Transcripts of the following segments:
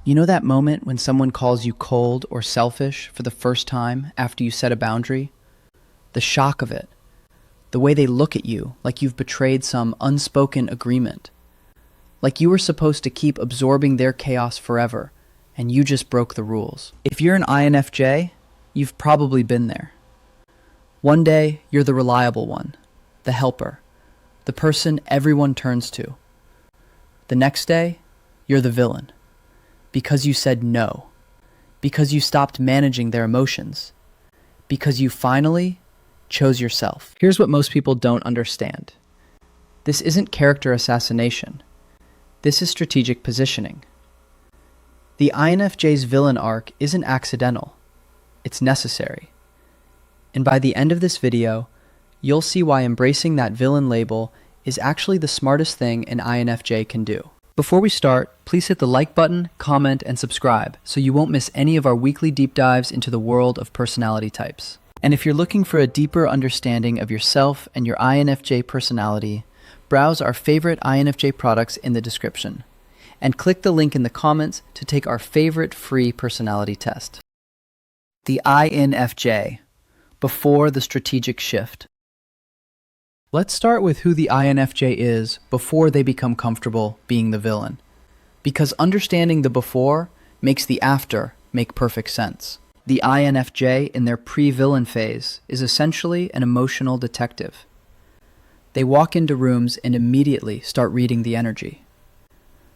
You know that moment when someone calls you cold or selfish for the first time after you set a boundary? The shock of it. The way they look at you like you've betrayed some unspoken agreement. Like you were supposed to keep absorbing their chaos forever, and you just broke the rules. If you're an INFJ, you've probably been there. One day, you're the reliable one, the helper, the person everyone turns to. The next day, you're the villain. Because you said no. Because you stopped managing their emotions. Because you finally chose yourself. Here's what most people don't understand. This isn't character assassination. This is strategic positioning. The INFJ's villain arc isn't accidental. It's necessary. And by the end of this video, you'll see why embracing that villain label is actually the smartest thing an INFJ can do. Before we start, please hit the like button, comment, and subscribe so you won't miss any of our weekly deep dives into the world of personality types. And if you're looking for a deeper understanding of yourself and your INFJ personality, browse our favorite INFJ products in the description. And click the link in the comments to take our favorite free personality test. The INFJ, before the strategic shift. Let's start with who the INFJ is before they become comfortable being the villain. Because understanding the before makes the after make perfect sense. The INFJ in their pre-villain phase is essentially an emotional detective. They walk into rooms and immediately start reading the energy.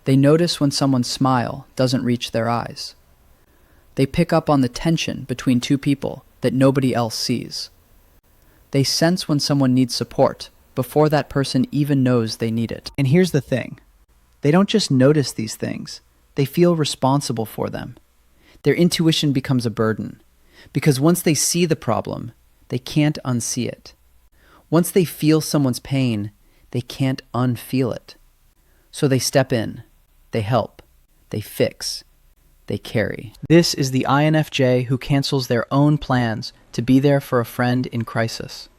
They notice when someone's smile doesn't reach their eyes. They pick up on the tension between two people that nobody else sees. They sense when someone needs support before that person even knows they need it. And here's the thing. They don't just notice these things. They feel responsible for them. Their intuition becomes a burden. Because once they see the problem, they can't unsee it. Once they feel someone's pain, they can't unfeel it. So they step in. They help. They fix. They carry. This is the INFJ who cancels their own plans to be there for a friend in crisis.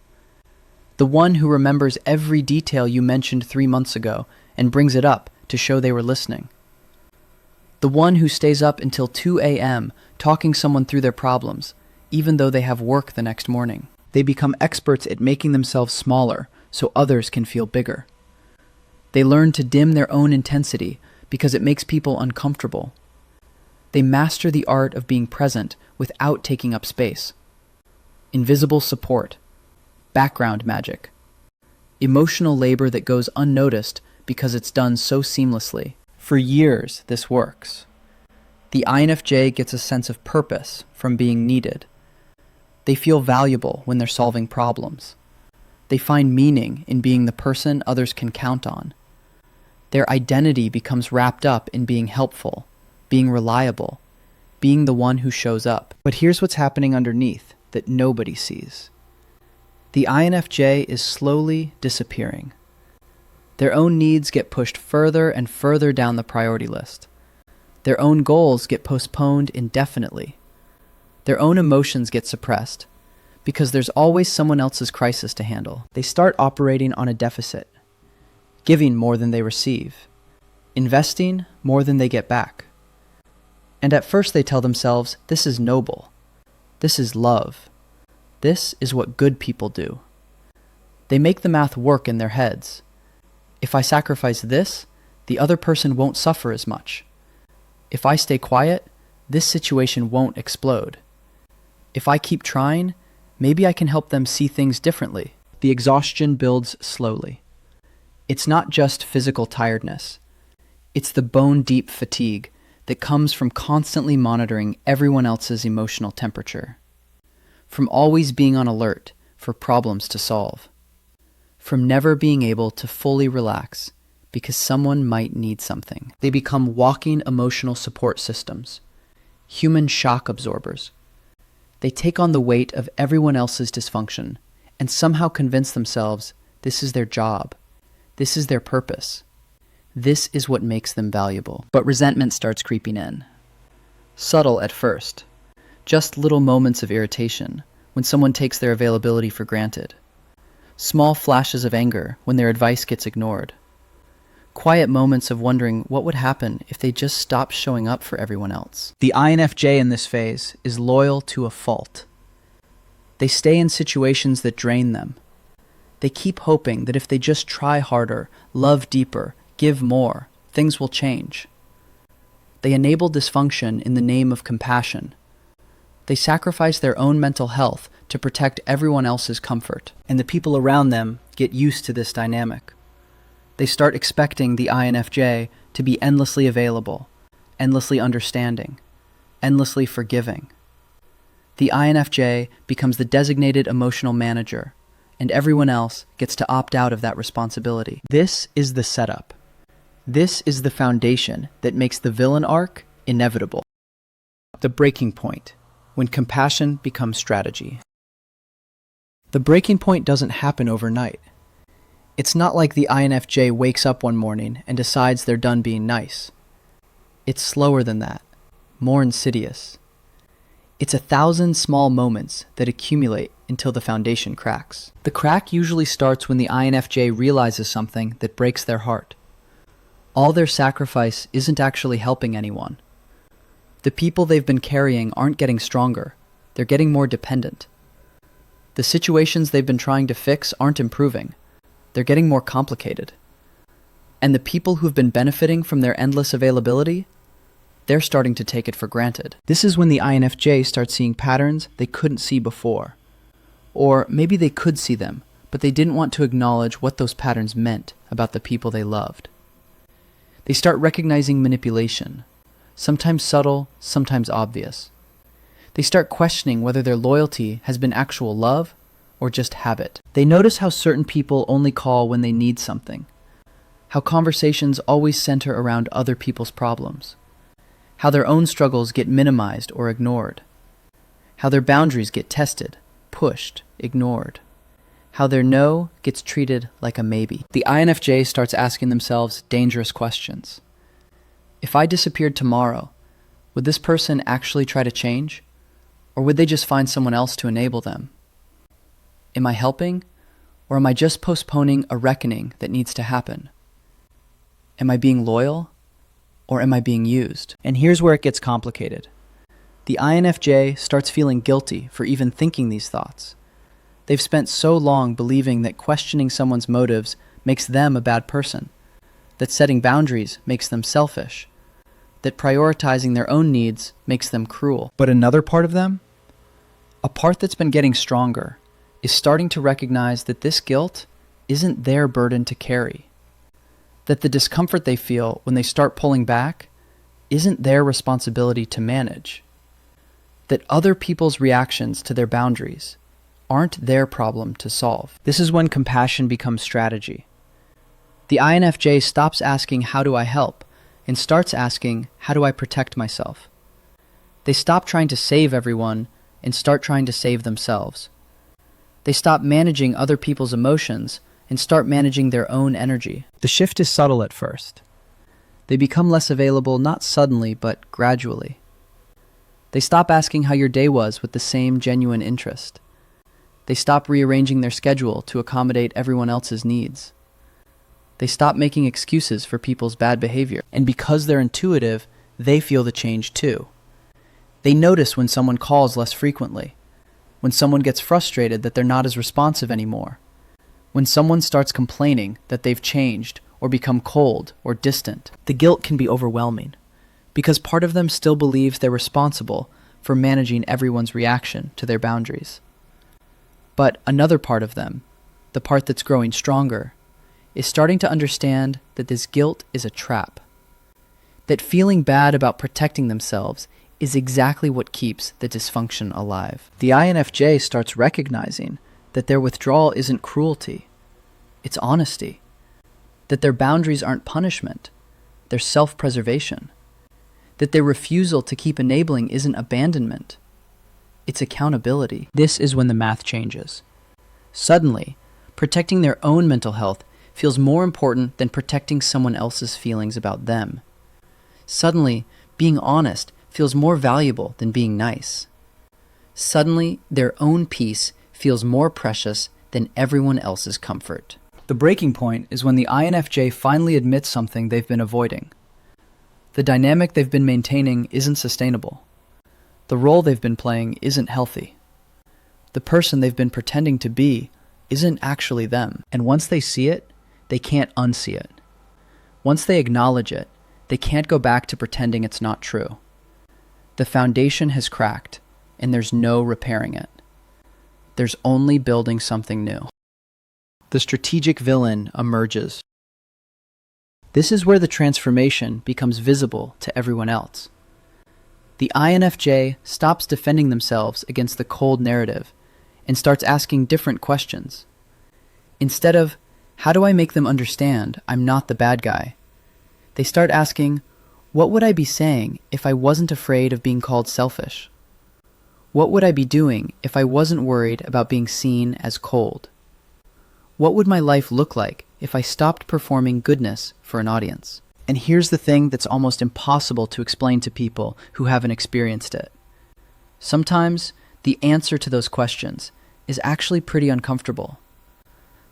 The one who remembers every detail you mentioned 3 months ago and brings it up to show they were listening. The one who stays up until 2 a.m. talking someone through their problems, even though they have work the next morning. They become experts at making themselves smaller so others can feel bigger. They learn to dim their own intensity because it makes people uncomfortable. They master the art of being present without taking up space. Invisible support. Background magic. Emotional labor that goes unnoticed because it's done so seamlessly. For years, this works. The INFJ gets a sense of purpose from being needed. They feel valuable when they're solving problems. They find meaning in being the person others can count on. Their identity becomes wrapped up in being helpful, being reliable, being the one who shows up. But here's what's happening underneath that nobody sees. The INFJ is slowly disappearing. Their own needs get pushed further and further down the priority list. Their own goals get postponed indefinitely. Their own emotions get suppressed because there's always someone else's crisis to handle. They start operating on a deficit, giving more than they receive, investing more than they get back. And at first they tell themselves, this is noble. This is love. This is what good people do. They make the math work in their heads. If I sacrifice this, the other person won't suffer as much. If I stay quiet, this situation won't explode. If I keep trying, maybe I can help them see things differently. The exhaustion builds slowly. It's not just physical tiredness. It's the bone-deep fatigue that comes from constantly monitoring everyone else's emotional temperature. From always being on alert for problems to solve. From never being able to fully relax because someone might need something. They become walking emotional support systems, human shock absorbers. They take on the weight of everyone else's dysfunction and somehow convince themselves this is their job, this is their purpose, this is what makes them valuable. But resentment starts creeping in. Subtle at first, just little moments of irritation when someone takes their availability for granted. Small flashes of anger when their advice gets ignored. Quiet moments of wondering what would happen if they just stopped showing up for everyone else. The INFJ in this phase is loyal to a fault. They stay in situations that drain them. They keep hoping that if they just try harder, love deeper, give more, things will change. They enable dysfunction in the name of compassion. They sacrifice their own mental health to protect everyone else's comfort, and the people around them get used to this dynamic. They start expecting the INFJ to be endlessly available, endlessly understanding, endlessly forgiving. The INFJ becomes the designated emotional manager, and everyone else gets to opt out of that responsibility. This is the setup. This is the foundation that makes the villain arc inevitable. The breaking point, when compassion becomes strategy. The breaking point doesn't happen overnight. It's not like the INFJ wakes up one morning and decides they're done being nice. It's slower than that, more insidious. It's 1,000 small moments that accumulate until the foundation cracks. The crack usually starts when the INFJ realizes something that breaks their heart. All their sacrifice isn't actually helping anyone. The people they've been carrying aren't getting stronger, they're getting more dependent. The situations they've been trying to fix aren't improving. They're getting more complicated. And the people who've been benefiting from their endless availability, they're starting to take it for granted. This is when the INFJ starts seeing patterns they couldn't see before. Or maybe they could see them, but they didn't want to acknowledge what those patterns meant about the people they loved. They start recognizing manipulation, sometimes subtle, sometimes obvious. They start questioning whether their loyalty has been actual love or just habit. They notice how certain people only call when they need something, how conversations always center around other people's problems, how their own struggles get minimized or ignored, how their boundaries get tested, pushed, ignored, how their no gets treated like a maybe. The INFJ starts asking themselves dangerous questions. If I disappeared tomorrow, would this person actually try to change? Or would they just find someone else to enable them? Am I helping, or am I just postponing a reckoning that needs to happen? Am I being loyal, or am I being used? And here's where it gets complicated. The INFJ starts feeling guilty for even thinking these thoughts. They've spent so long believing that questioning someone's motives makes them a bad person, that setting boundaries makes them selfish, that prioritizing their own needs makes them cruel. But another part of them, a part that's been getting stronger, is starting to recognize that this guilt isn't their burden to carry, that the discomfort they feel when they start pulling back isn't their responsibility to manage, that other people's reactions to their boundaries aren't their problem to solve. This is when compassion becomes strategy. The INFJ stops asking, how do I help? And starts asking, how do I protect myself? They stop trying to save everyone and start trying to save themselves. They stop managing other people's emotions and start managing their own energy. The shift is subtle at first. They become less available not suddenly, but gradually. They stop asking how your day was with the same genuine interest. They stop rearranging their schedule to accommodate everyone else's needs. They stop making excuses for people's bad behavior. And because they're intuitive, they feel the change too. They notice when someone calls less frequently, when someone gets frustrated that they're not as responsive anymore, when someone starts complaining that they've changed or become cold or distant. The guilt can be overwhelming, because part of them still believes they're responsible for managing everyone's reaction to their boundaries. But another part of them, the part that's growing stronger, is starting to understand that this guilt is a trap, that feeling bad about protecting themselves is exactly what keeps the dysfunction alive. The INFJ starts recognizing that their withdrawal isn't cruelty, it's honesty, that their boundaries aren't punishment, they're self-preservation, that their refusal to keep enabling isn't abandonment, it's accountability. This is when the math changes. Suddenly, protecting their own mental health feels more important than protecting someone else's feelings about them. Suddenly, being honest feels more valuable than being nice. Suddenly, their own peace feels more precious than everyone else's comfort. The breaking point is when the INFJ finally admits something they've been avoiding. The dynamic they've been maintaining isn't sustainable. The role they've been playing isn't healthy. The person they've been pretending to be isn't actually them. And once they see it, they can't unsee it. Once they acknowledge it, they can't go back to pretending it's not true. The foundation has cracked, and there's no repairing it. There's only building something new. The strategic villain emerges. This is where the transformation becomes visible to everyone else. The INFJ stops defending themselves against the cold narrative and starts asking different questions. Instead of, how do I make them understand I'm not the bad guy? They start asking, what would I be saying if I wasn't afraid of being called selfish? What would I be doing if I wasn't worried about being seen as cold? What would my life look like if I stopped performing goodness for an audience? And here's the thing that's almost impossible to explain to people who haven't experienced it. Sometimes the answer to those questions is actually pretty uncomfortable.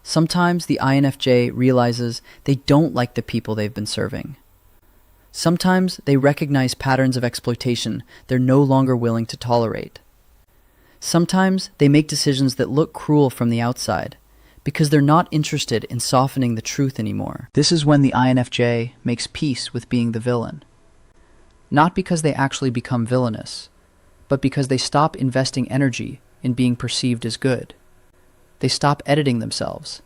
Sometimes the INFJ realizes they don't like the people they've been serving. Sometimes they recognize patterns of exploitation they're no longer willing to tolerate. Sometimes they make decisions that look cruel from the outside because they're not interested in softening the truth anymore. This is when the INFJ makes peace with being the villain. Not because they actually become villainous, but because they stop investing energy in being perceived as good. They stop editing themselves.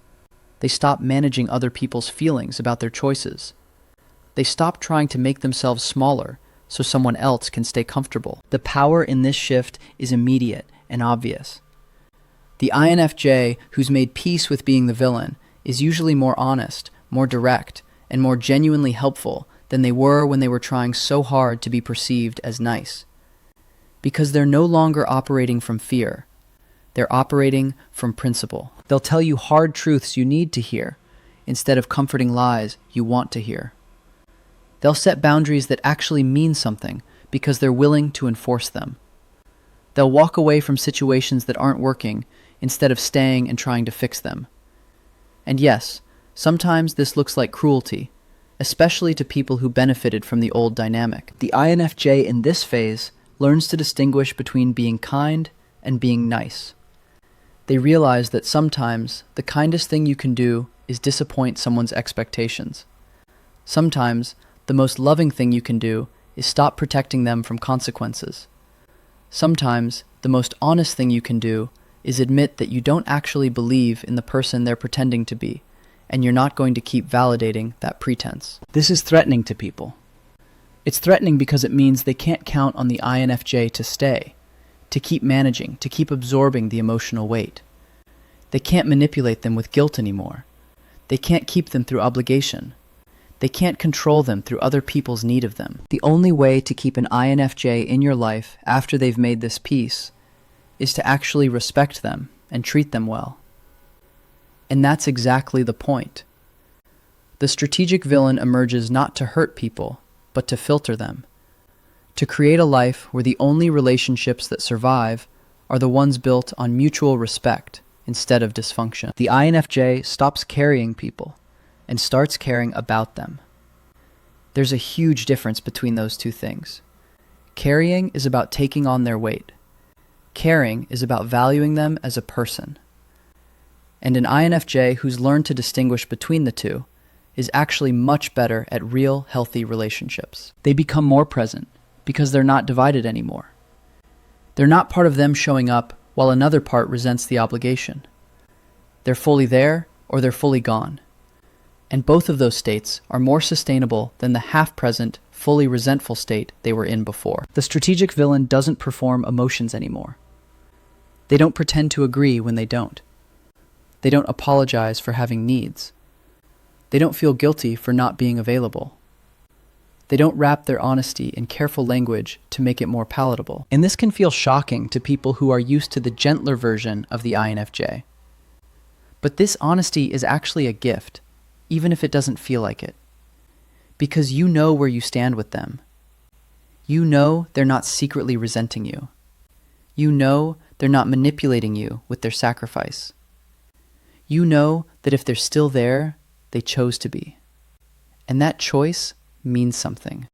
They stop managing other people's feelings about their choices. They stop trying to make themselves smaller so someone else can stay comfortable. The power in this shift is immediate and obvious. The INFJ who's made peace with being the villain is usually more honest, more direct, and more genuinely helpful than they were when they were trying so hard to be perceived as nice. Because they're no longer operating from fear. They're operating from principle. They'll tell you hard truths you need to hear instead of comforting lies you want to hear. They'll set boundaries that actually mean something because they're willing to enforce them. They'll walk away from situations that aren't working instead of staying and trying to fix them. And yes, sometimes this looks like cruelty, especially to people who benefited from the old dynamic. The INFJ in this phase learns to distinguish between being kind and being nice. They realize that sometimes the kindest thing you can do is disappoint someone's expectations. Sometimes the most loving thing you can do is stop protecting them from consequences. Sometimes the most honest thing you can do is admit that you don't actually believe in the person they're pretending to be, and you're not going to keep validating that pretense. This is threatening to people. It's threatening because it means they can't count on the INFJ to stay, to keep managing, to keep absorbing the emotional weight. They can't manipulate them with guilt anymore. They can't keep them through obligation. They can't control them through other people's need of them. The only way to keep an INFJ in your life after they've made this peace is to actually respect them and treat them well. And that's exactly the point. The strategic villain emerges not to hurt people, but to filter them. To create a life where the only relationships that survive are the ones built on mutual respect instead of dysfunction. The INFJ stops carrying people and starts caring about them. There's a huge difference between those two things. Carrying is about taking on their weight. Caring is about valuing them as a person. And an INFJ who's learned to distinguish between the two is actually much better at real, healthy relationships. They become more present because they're not divided anymore. They're not part of them showing up while another part resents the obligation. They're fully there or they're fully gone. And both of those states are more sustainable than the half-present, fully resentful state they were in before. The strategic villain doesn't perform emotions anymore. They don't pretend to agree when they don't. They don't apologize for having needs. They don't feel guilty for not being available. They don't wrap their honesty in careful language to make it more palatable. And this can feel shocking to people who are used to the gentler version of the INFJ. But this honesty is actually a gift, even if it doesn't feel like it. Because you know where you stand with them. You know they're not secretly resenting you. You know they're not manipulating you with their sacrifice. You know that if they're still there, they chose to be. And that choice means something.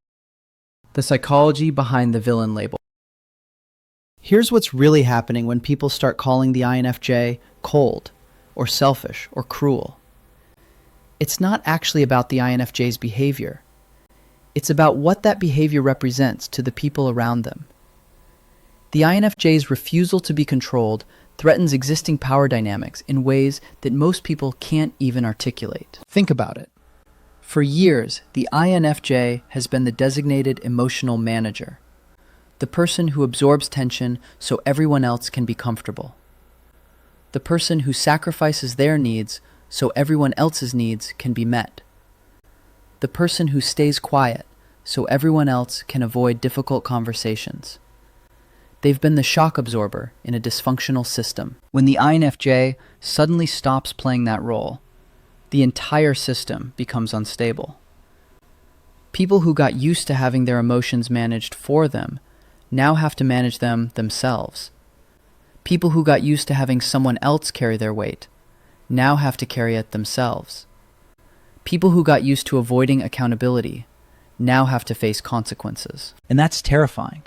The psychology behind the villain label. Here's what's really happening when people start calling the INFJ cold, or selfish, or cruel. It's not actually about the INFJ's behavior. It's about what that behavior represents to the people around them. The INFJ's refusal to be controlled threatens existing power dynamics in ways that most people can't even articulate. Think about it. For years, the INFJ has been the designated emotional manager, the person who absorbs tension so everyone else can be comfortable, the person who sacrifices their needs so everyone else's needs can be met, the person who stays quiet so everyone else can avoid difficult conversations. They've been the shock absorber in a dysfunctional system. When the INFJ suddenly stops playing that role, the entire system becomes unstable. People who got used to having their emotions managed for them now have to manage them themselves. People who got used to having someone else carry their weight now have to carry it themselves. People who got used to avoiding accountability now have to face consequences. And that's terrifying.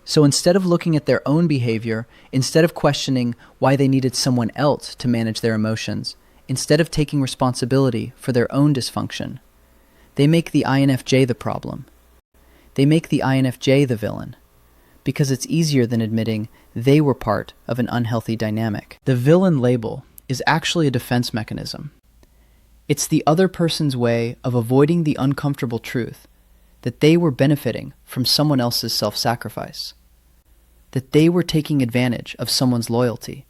So instead of looking at their own behavior, instead of questioning why they needed someone else to manage their emotions, instead of taking responsibility for their own dysfunction, they make the INFJ the problem. They make the INFJ the villain, because it's easier than admitting they were part of an unhealthy dynamic. The villain label is actually a defense mechanism. It's the other person's way of avoiding the uncomfortable truth that they were benefiting from someone else's self-sacrifice, that they were taking advantage of someone's loyalty,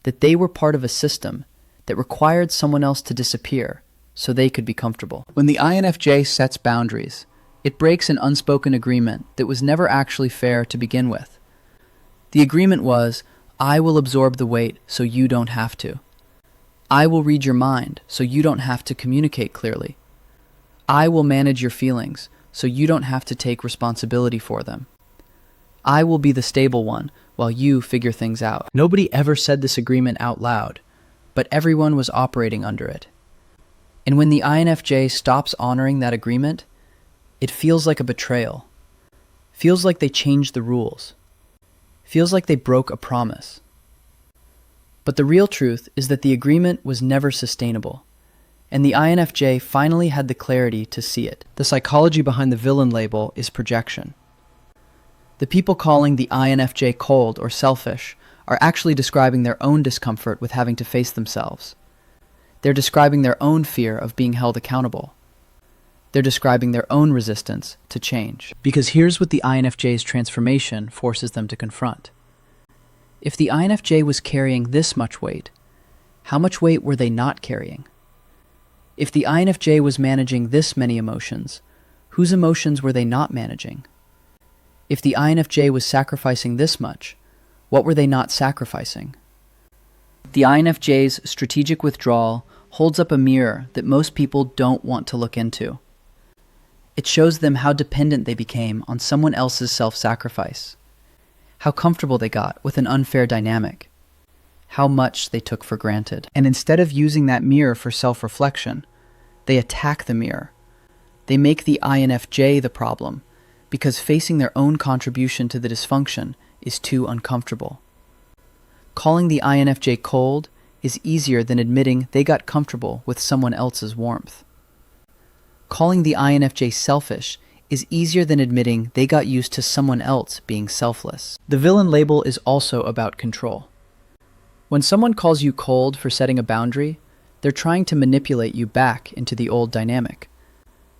that they were part of a system that required someone else to disappear so they could be comfortable. When the INFJ sets boundaries, it breaks an unspoken agreement that was never actually fair to begin with. The agreement was, I will absorb the weight so you don't have to. I will read your mind so you don't have to communicate clearly. I will manage your feelings so you don't have to take responsibility for them. I will be the stable one while you figure things out. Nobody ever said this agreement out loud, but everyone was operating under it. And when the INFJ stops honoring that agreement, it feels like a betrayal. Feels like they changed the rules. Feels like they broke a promise. But the real truth is that the agreement was never sustainable, and the INFJ finally had the clarity to see it. The psychology behind the villain label is projection. The people calling the INFJ cold or selfish are actually describing their own discomfort with having to face themselves. They're describing their own fear of being held accountable. They're describing their own resistance to change. Because here's what the INFJ's transformation forces them to confront. If the INFJ was carrying this much weight, how much weight were they not carrying? If the INFJ was managing this many emotions, whose emotions were they not managing? If the INFJ was sacrificing this much, what were they not sacrificing? The INFJ's strategic withdrawal holds up a mirror that most people don't want to look into. It shows them how dependent they became on someone else's self-sacrifice, how comfortable they got with an unfair dynamic, how much they took for granted. And instead of using that mirror for self-reflection, they attack the mirror. They make the INFJ the problem because facing their own contribution to the dysfunction is too uncomfortable. Calling the INFJ cold is easier than admitting they got comfortable with someone else's warmth. Calling the INFJ selfish is easier than admitting they got used to someone else being selfless. The villain label is also about control. When someone calls you cold for setting a boundary, they're trying to manipulate you back into the old dynamic.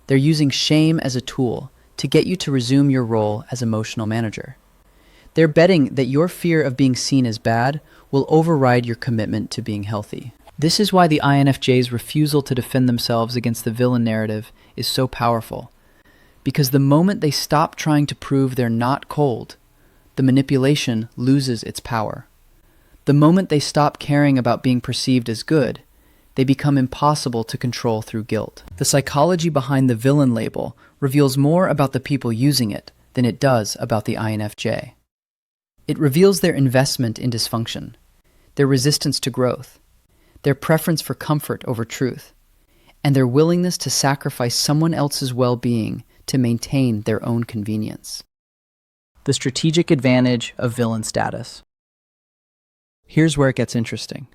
They're using shame as a tool to get you to resume your role as emotional manager. They're betting that your fear of being seen as bad will override your commitment to being healthy. This is why the INFJ's refusal to defend themselves against the villain narrative is so powerful. Because the moment they stop trying to prove they're not cold, the manipulation loses its power. The moment they stop caring about being perceived as good, they become impossible to control through guilt. The psychology behind the villain label reveals more about the people using it than it does about the INFJ. It reveals their investment in dysfunction, their resistance to growth, their preference for comfort over truth, and their willingness to sacrifice someone else's well-being to maintain their own convenience. The strategic advantage of villain status. Here's where it gets interesting.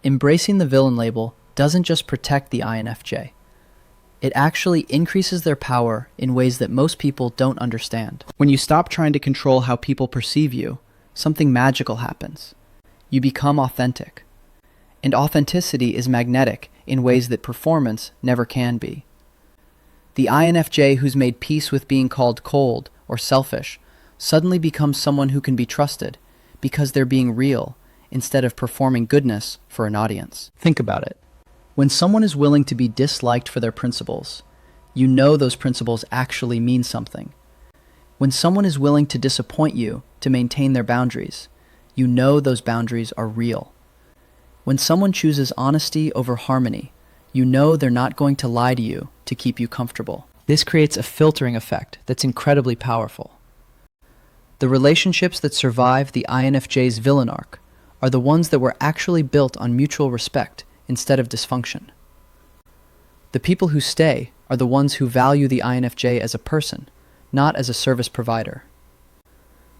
Embracing the villain label doesn't just protect the INFJ. It actually increases their power in ways that most people don't understand. When you stop trying to control how people perceive you, something magical happens. You become authentic. And authenticity is magnetic in ways that performance never can be. The INFJ who's made peace with being called cold or selfish suddenly becomes someone who can be trusted because they're being real instead of performing goodness for an audience. Think about it. When someone is willing to be disliked for their principles, you know those principles actually mean something. When someone is willing to disappoint you to maintain their boundaries, you know those boundaries are real. When someone chooses honesty over harmony, you know they're not going to lie to you to keep you comfortable. This creates a filtering effect that's incredibly powerful. The relationships that survive the INFJ's villain arc are the ones that were actually built on mutual respect instead of dysfunction. The people who stay are the ones who value the INFJ as a person, not as a service provider.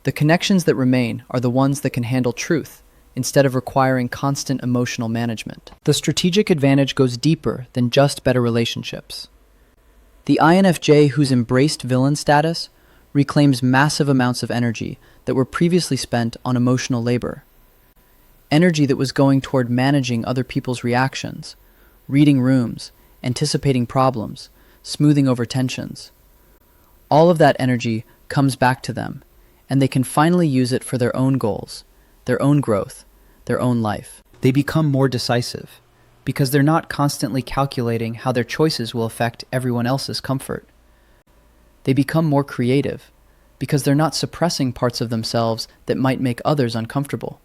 The connections that remain are the ones that can handle truth instead of requiring constant emotional management. The strategic advantage goes deeper than just better relationships. The INFJ who's embraced villain status reclaims massive amounts of energy that were previously spent on emotional labor. Energy that was going toward managing other people's reactions, reading rooms, anticipating problems, smoothing over tensions. All of that energy comes back to them, and they can finally use it for their own goals, their own growth, their own life. They become more decisive, because they're not constantly calculating how their choices will affect everyone else's comfort. They become more creative, because they're not suppressing parts of themselves that might make others uncomfortable.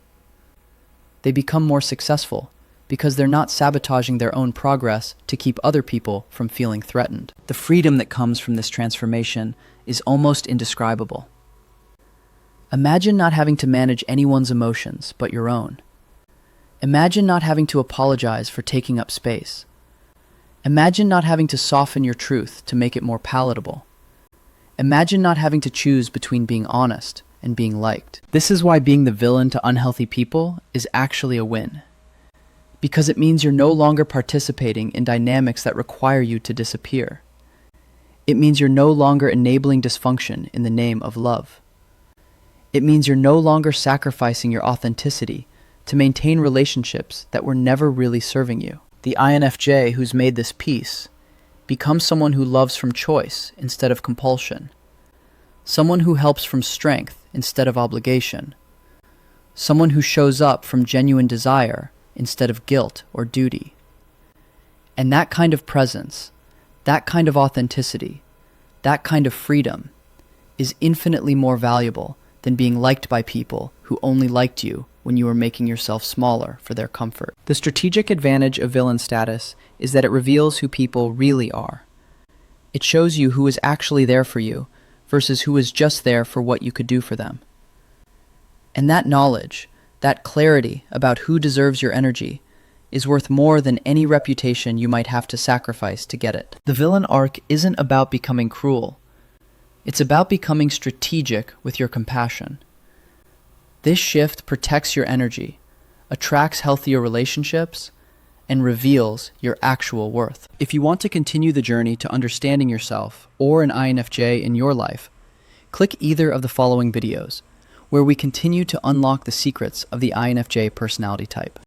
They become more successful, because they're not sabotaging their own progress to keep other people from feeling threatened. The freedom that comes from this transformation is almost indescribable. Imagine not having to manage anyone's emotions but your own. Imagine not having to apologize for taking up space. Imagine not having to soften your truth to make it more palatable. Imagine not having to choose between being honest and being liked. This is why being the villain to unhealthy people is actually a win. Because it means you're no longer participating in dynamics that require you to disappear. It means you're no longer enabling dysfunction in the name of love. It means you're no longer sacrificing your authenticity to maintain relationships that were never really serving you. The INFJ who's made this peace becomes someone who loves from choice instead of compulsion. Someone who helps from strength instead of obligation. Someone who shows up from genuine desire instead of guilt or duty. And that kind of presence, that kind of authenticity, that kind of freedom is infinitely more valuable than being liked by people who only liked you when you were making yourself smaller for their comfort. The strategic advantage of villain status is that it reveals who people really are. It shows you who is actually there for you versus who is just there for what you could do for them. And that knowledge, that clarity about who deserves your energy, is worth more than any reputation you might have to sacrifice to get it. The villain arc isn't about becoming cruel. It's about becoming strategic with your compassion. This shift protects your energy, attracts healthier relationships, and reveals your actual worth. If you want to continue the journey to understanding yourself or an INFJ in your life, click either of the following videos, where we continue to unlock the secrets of the INFJ personality type.